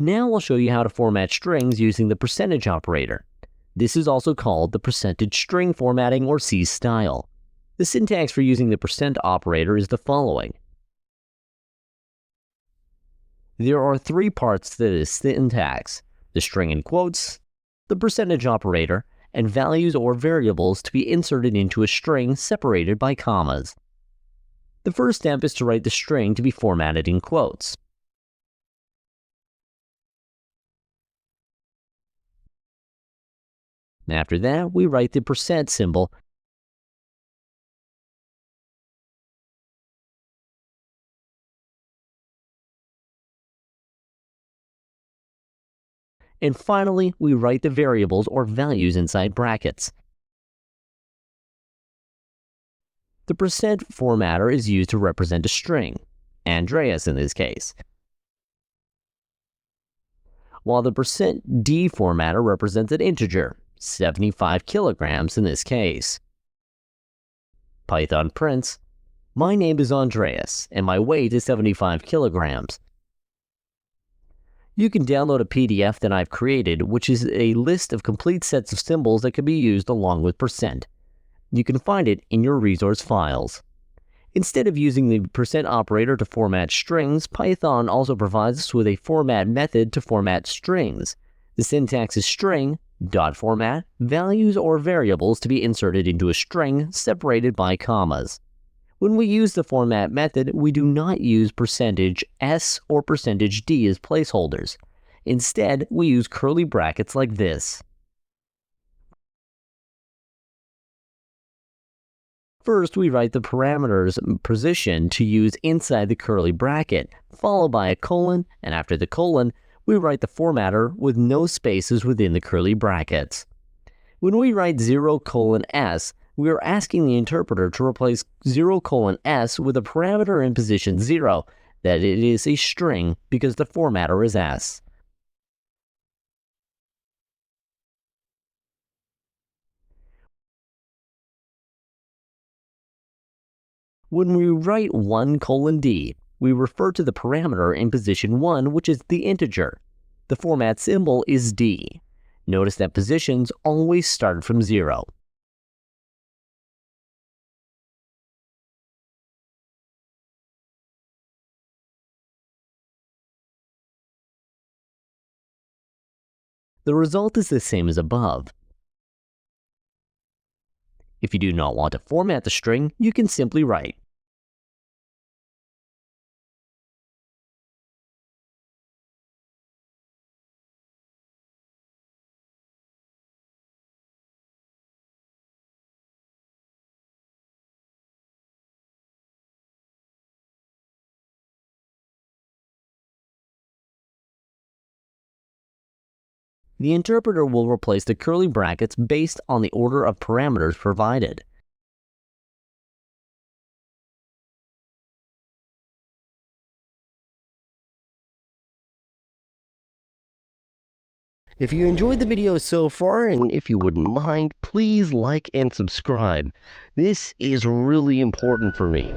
Now I'll show you how to format strings using the percentage operator. This is also called the percentage string formatting or C style. The syntax for using the percent operator is the following. There are three parts to this syntax: the string in quotes, the percentage operator, and values or variables to be inserted into a string separated by commas. The first step is to write the string to be formatted in quotes. After that, we write the percent symbol and finally, we write the variables or values inside brackets. The percent formatter is used to represent a string, Andreas in this case, while the %d formatter represents an integer, 75 kilograms in this case. Python prints, my name is Andreas, and my weight is 75 kilograms. You can download a PDF that I've created, which is a list of complete sets of symbols that can be used along with %. You can find it in your resource files. Instead of using the percent operator to format strings, Python also provides us with a format method to format strings. The syntax is string.format values or variables to be inserted into a string separated by commas. When we use the format method, we do not use %s or %d as placeholders. Instead, we use curly brackets like this. First, we write the parameter's position to use inside the curly bracket, followed by a colon, and after the colon, we write the formatter with no spaces within the curly brackets. When we write 0:s, we are asking the interpreter to replace 0:s with a parameter in position 0, that it is a string because the formatter is s. When we write 1:d, we refer to the parameter in position 1, which is the integer. The format symbol is d. Notice that positions always start from 0. The result is the same as above. If you do not want to format the string, you can simply write the interpreter will replace the curly brackets based on the order of parameters provided. If you enjoyed the video so far, and if you wouldn't mind, please like and subscribe. This is really important for me.